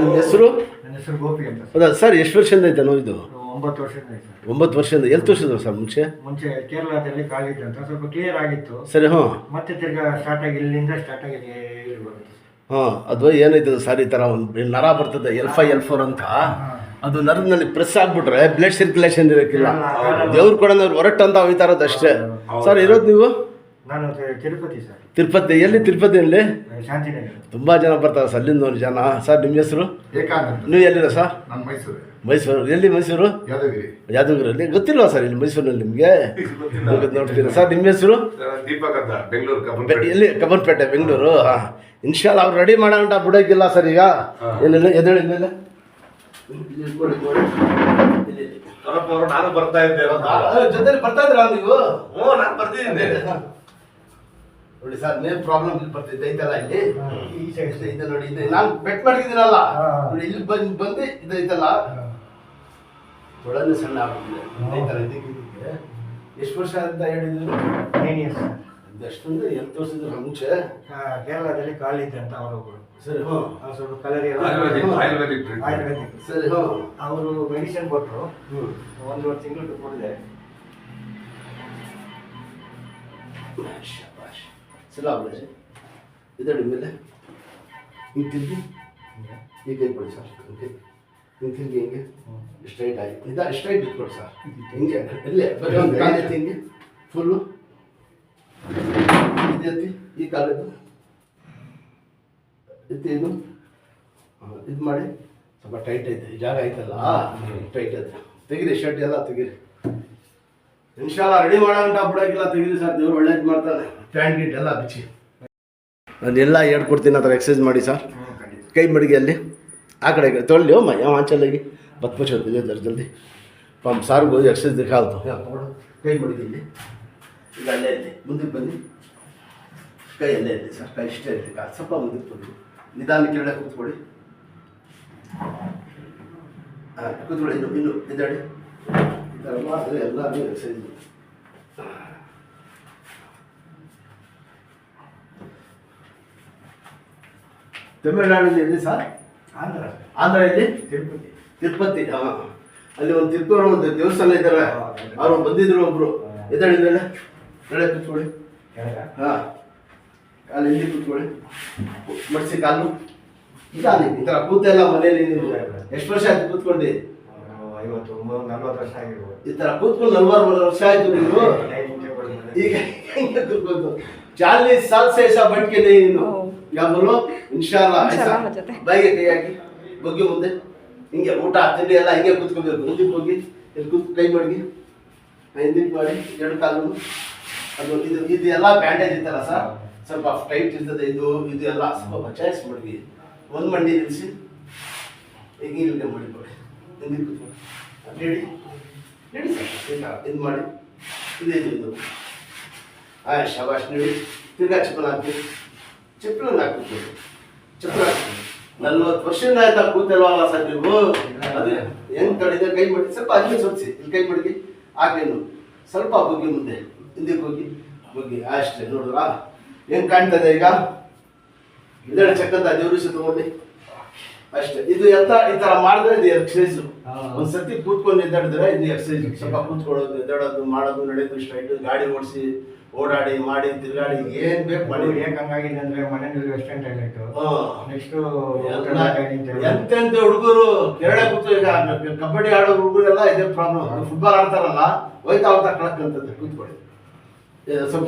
ನಿಮ್ಮ ಹೆಸರು? ನನ್ನ ಹೆಸರು ಗೋಪಿ ಅಂತ ಹೌದಾ ಸರ್? ಎಷ್ಟು ವರ್ಷದಿಂದ ಐತೆ ನೋವು ಇದು? 9 ವರ್ಷದಿಂದ ಐತೆ ಸರ್. 9 ವರ್ಷದಿಂದ. ಎಲ್ಲಿ ತೋರಿಸಿದ್ರು ಸರ್ ಮುಂಚೆ? ಕೇರಳದಲ್ಲಿ ಕಾಲಿತ್ತು ಅಂತ ಸ್ವಲ್ಪ ಕ್ಲಿಯರ್ ಆಗಿತ್ತು. ಸರಿ. ಹಾಂ. ಮತ್ತೆ ತಿರ್ಗಾ ಸ್ಟಾರ್ಟ್ ಆಗಿ ಇಲ್ಲಿಂದ ಸ್ಟಾರ್ಟ್ ಆಗಿ ಇಲ್ಲಿ ಬರುತ್ತೆ. ಹಾಂ, ಅದು ಏನೈತೆ ಸರ್, ಈ ಥರ ಒಂದು ನರ ಬರ್ತದೆ L5 L4 ಅಂತ. ಅದು ನರದಲ್ಲಿ ಪ್ರೆಸ್ ಆಗಿಬಿಟ್ರೆ ಬ್ಲಡ್ ಸರ್ಕ್ಯುಲೇಷನ್ ಇರೋಕ್ಕಿಲ್ಲ. ದೇವ್ರು ಕೂಡ ಹೊರಟು ಅಂತ ಹೋಯ್ತಾ ಇರೋದು ಅಷ್ಟೇ. ಸರ್ ಇರೋದು ನೀವು? ನಾನು ತಿರುಪತಿ ಸರ್. ತಿರುಪತಿ? ಎಲ್ಲಿ ತಿರುಪತಿಯಲ್ಲಿ? ಶಾಂತಿನಗರ. ತುಂಬ ಜನ ಬರ್ತಾರೆ ಸರ್, ಅಲ್ಲಿಂದ ಒಂದು ಜನ. ಸರ್ ನಿಮ್ಮ ಹೆಸರು? ಏಕಾಂತ. ನೀವು ಎಲ್ಲಿರೋ ಸರ್? ನಾನು ಮೈಸೂರು. ಮೈಸೂರು? ಎಲ್ಲಿ ಮೈಸೂರು? ಯಾದಗಿರಿ. ಯಾದಗಿರಲ್ಲಿ ಗೊತ್ತಿಲ್ವಾ ಸರ್ ಇಲ್ಲಿ ಮೈಸೂರಿನಲ್ಲಿ ನಿಮಗೆ? ನೋಡ್ತೀರಾ ಸರ್? ನಿಮ್ಮ ಹೆಸರು? ದೀಪಕ್ ಅಂತ, ಬೆಂಗಳೂರು. ಎಲ್ಲಿ? ಕಬ್ಬನ್ಪೇಟೆ, ಬೆಂಗಳೂರು. ಹಾಂ, ಇನ್ಶಾಲ್ಲ ಅವ್ರು ರೆಡಿ ಮಾಡೋಂಟ ಬಿಡೋಕ್ಕಿಲ್ಲ ಸರ್ ಈಗ. ಏನಿಲ್ಲ, ಎದ್ದೇಳಿ ಮೇಲೆ ನಾನು ಬರ್ತಾ ಇದ್ದೆ. ಜೊತೆಲಿ ಬರ್ತಾ ಇದ್ರ ನೀವು? ನಾನು ಬರ್ತಿದ್ದೆ ನೋಡಿ ಸರ್, ಮೇನ್ ಪ್ರಾಬ್ಲಮ್ ಇಲ್ಲಿ ಬರ್ತಿದ್ದೆ ಐತಲ್ಲ, ಇಲ್ಲಿ ಈ ಸೈಡ್ ಐತೆ ನೋಡಿ. ಇದು ನಾನು ಬೆಟ್ ಮಾಡಿದ್ದೀನಲ್ಲ ನೋಡಿ, ಇಲ್ಲಿ ಬಂದು ಇದೈತಲ್ಲ ಒಳಗೆ ಸಣ್ಣ ಆಗ್ಬಿಟ್ಟಿದೆ ಐತಲ್ಲ. ಇದಕ್ಕೆ ಎಷ್ಟು ವರ್ಷ ಅಂತ ಹೇಳಿದ್ರು? 9 years. ಅಷ್ಟೊಂದು ಎಲ್ಲಿ ತೋರಿಸಿದ್ರು ಮುಂಚೆ? ಕೇರಳದಲ್ಲಿ ಕಾಲಿದ್ದೆ ಅಂತ ಅವರೊಬ್ಬರು. ಸರಿ. ಸ್ವಲ್ಪ ಕಲರ್ ಆಯುರ್ವೇದಿಕ್. ಸರಿ. ಅವರು ಮೆಡಿಸಿನ್ ಕೊಟ್ಟರು. 1 ತಿಂಗಳು ಕೊಡಿದೆ. ಸಲಾಬ್ರೆ ಇದಡಿ ಮೇಲೆ ಹಿಂಗೆ ತಿರುಗಿ ಈ ಕೈ ಕೊಡಿ ಸರ್. ಓಕೆ, ಹಿಂಗೆ ತಿರುಗಿ ಹಿಂಗೆ ಸ್ಟ್ರೈಟ್ ಆಗಿ ಸ್ಟ್ರೈಟ್ ಇಟ್ಕೊಡಿ ಸರ್. ಹಿಂಗೆ ಇಲ್ಲೇ ಬರೀ ಒಂದು ಕಾಲು ಎತ್ತಿ ಹಿಂಗೆ ಫುಲ್ಲು ಇದು ಎತ್ತಿ, ಈ ಕಾಲದ್ದು ಎತ್ತಿ, ಇದು ಇದು ಮಾಡಿ. ಸ್ವಲ್ಪ ಟೈಟ್ ಐತೆ ಈ ಜಾಗ ಐತಲ್ಲ, ಟೈಟ್ ಐತೆ. ತೆಗೀರಿ ಶರ್ಟ್ ಎಲ್ಲ ತೆಗೀರಿ. ಇನ್ಶಾಲ್ಲ ರೆಡಿ ಮಾಡೋಂಟ ಬಿಡೋಕ್ಕಿಲ್ಲ, ತೆಗೀರಿ ಸರ್. ದೇವ್ರು ಒಳ್ಳೇದು ಮಾಡ್ತಾನೆ. ಪ್ಯಾಂಟ್ ಗೀಟ್ ಎಲ್ಲ ಬಿಚ್ಚಿ ನಾನು ಎಲ್ಲ ಹೇಳ್ಕೊಡ್ತೀನಿ. ಆ ಥರ ಎಕ್ಸಸೈಸ್ ಮಾಡಿ ಸರ್. ಕೈ ಮಡಿಗೆ ಅಲ್ಲಿ ಆ ಕಡೆ ತೊಳ್ಳಿ ಅಮ್ಮ ಯಾವ ಆಂಚಲಾಗಿ ಬತ್ಪಚ್ಚೋದು ಜಲ್ದಿ ಪಾಮ್ ಸಾರ್ಗೆ ಹೋಗಿ ಎಕ್ಸಸೈಸ್ ದಿಕ್ಕಾಲ್ತು. ಕೈ ಮಡಿಗೆ ಇಲ್ಲಿ, ಈಗ ಅಲ್ಲೇ ಇರಲಿ. ಮುಂದಕ್ಕೆ ಬನ್ನಿ, ಕೈ ಅಲ್ಲೇ ಇರಲಿ ಸರ್. ಕೈ ಇಷ್ಟೇ ಇರಲಿ, ಕಾಲು ಸ್ವಲ್ಪ ಮುಂದಕ್ಕೆ ಬನ್ನಿ. ನಿಧಾನಕ್ಕೆ ಕೆಳಗೆ ಕೂತ್ಕೊಳ್ಳಿ. ಹಾಂ, ಕೂತ್ಕೊಳ್ಳಿ. ಇನ್ನು ಇದ್ದಾಡಿ. ಈ ಥರ ಮಾಡಿದ್ರೆ ಎಲ್ಲರೂ ಎಕ್ಸಸೈಸ್. ತಮಿಳುನಾಡಲ್ಲಿ ಎಲ್ಲಿ ಸರ್? ಆಂಧ್ರ ಇಲ್ಲಿ ತಿರುಪತಿ. ಹಾಂ, ಅಲ್ಲಿ ಒಂದು ತಿರುಪತಿ ಒಂದು ದೇವಸ್ಥಾನ ಇದ್ದಾರೆ. ಅವರು ಬಂದಿದ್ರು ಒಬ್ರು. ಎದ್ದಾಡಿ ಮೇಲೆ ಕೆಳಗೆ ಕೂತ್ಕೊಳ್ಳಿ. ಹಾಂ, ಅಲ್ಲಿ ಇಲ್ಲಿ ಕೂತ್ಕೊಳ್ಳಿ. ಮಡಿಸಿ ಕಾಲು. ಇದಾನೆ ಈ ಥರ ಕೂತೆಲ್ಲ ಮನೇಲಿ. ನೀವು ಎಷ್ಟು ವರ್ಷ ಆಯ್ತು ಕೂತ್ಕೊಂಡು? 40 ವರ್ಷ ಆಗಿರ್ಬೋದು. ಈ ಥರ ಕೂತ್ಕೊಂಡು 40 ವರ್ಷ ಆಯ್ತು ನೀವು. ಈಗ ಹೆಂಗೆ ಕೂತ್ಕೊಂಡು 40 साल से ऐसा बैठ के नहीं क्या बोलो? इंशाल्लाह ऐसा ಬಾಯಿಗೆ ಕೈ ಹಾಕಿ ಬಗ್ಗೆ ಮುಂದೆ ಹಿಂಗೆ ಊಟ ತಿಂಡಿ ಎಲ್ಲ ಹಿಂಗೆ ಕೂತ್ಕೋಬೇಕು. ಮುಂದಕ್ಕೆ ಹೋಗಿ ಇಲ್ಲಿ ಕೂತ್ ಕೈ ಮಡಗಿ ಹಿಂದಕ್ಕೆ ಮಾಡಿ 2 ಕಾಲು. ಅದು ಇದು ಎಲ್ಲ ಬ್ಯಾಂಡೇಜ್ ಇತ್ತಲ್ಲ ಸರ್, ಸ್ವಲ್ಪ ಟೈಟ್ ಇರ್ತದೆ. ಇದು ಎಲ್ಲ ಸ್ವಲ್ಪ ಬಚಾಯಿಸಿ ಮಡಗಿ ಒಂದು ಮಂಡಿ ನಿಲ್ಲಿಸಿ ಈಗ ಇಲ್ಲಿಗೆ ಮಾಡಿಕೊಡಿ. ಹಿಂದಕ್ಕೆ ಕೂತ್ಕೊಳ್ಳಿ. Ready sir. ಇದು ಮಾಡಿ ಇದು ಶಬಾಷ್. ನೋಡಿ ತಿರ್ಗಾ ಚಪ್ಪಲ್ ಹಾಕಿ. ಚಪ್ಪಲ್ ಹಾಕ್ಬಿಟ್ಟು ಚಪ್ಪಲ್ ಹಾಕಿ 40 ವರ್ಷದಿಂದ ಆಯ್ತಾ ಕೂತಲ್ವಲ್ಲ ಸರ್ ನೀವು? ಅದು ಹೆಂಗ್ ತಡಿದೆ? ಕೈ ಮಾಡಿ ಸ್ವಲ್ಪ ಅಲ್ಲಿ ಸೊತ್ಸಿ. ಇಲ್ಲಿ ಕೈ ಮಡಗಿ ಆ ಕೈನು ಸ್ವಲ್ಪ ಬಗ್ಗಿ ಮುಂದೆ ಹಿಂದಕ್ಕೆ ಹೋಗಿ ಬಗ್ಗಿ ಅಷ್ಟೇ. ನೋಡ್ರಾ ಹೆಂಗ್ ಕಾಣ್ತದೆ ಈಗ? ಇದೆರಡು ಚಕ್ಕಂತ ದೇವ್ರಿಸ ತಗೊಂಡು ಅಷ್ಟೇ. ಇದು ಎಂತ ಈ ತರ ಮಾಡಿದ್ರೆ ಇದು ಎಕ್ಸಸೈಸು. ಒಂದ್ಸತಿ ಕೂತ್ಕೊಂಡು ಎದ್ದಾಡಿದ್ರೆ ಇದು ಎಕ್ಸಸೈಸ್. ಸ್ವಲ್ಪ ಕೂತ್ಕೊಳ್ಳೋದು, ಎದ್ದಾಡೋದು, ಮಾಡೋದು, ನಡೆಯೋದು, ಸ್ಟ್ರೈಟ್, ಗಾಡಿ ಓಡಿಸಿ, ಓಡಾಡಿ, ಮಾಡಿ, ತಿರುಗಾಡಿ, ಏನ್ ಬೇಕು ಮಾಡಿ. ಹಂಗಾಗಿದೆ ಅಂದ್ರೆ ಮನೆಯಲ್ಲಿ ವೆಸ್ಟರ್ನ್ ಟಾಯ್ಲೆಟ್. ನೆಕ್ಸ್ಟ್ ಎಂತೆಂತ ಹುಡುಗರು ಕೆರಳೆ ಕೂತು ಈಗ ಕಬಡ್ಡಿ ಆಡೋ ಹುಡುಗರೆಲ್ಲ ಇದೇ ಪ್ರಾಬ್ಲಮ್. ಫುಟ್ಬಾಲ್ ಆಡ್ತಾರಲ್ಲ, ಹೋಯ್ತಾ ಕಳಕ್ಕಂತದ್ದು. ಕೂತ್ಕೊಳ್ಳಿ. ಸ್ವಲ್ಪ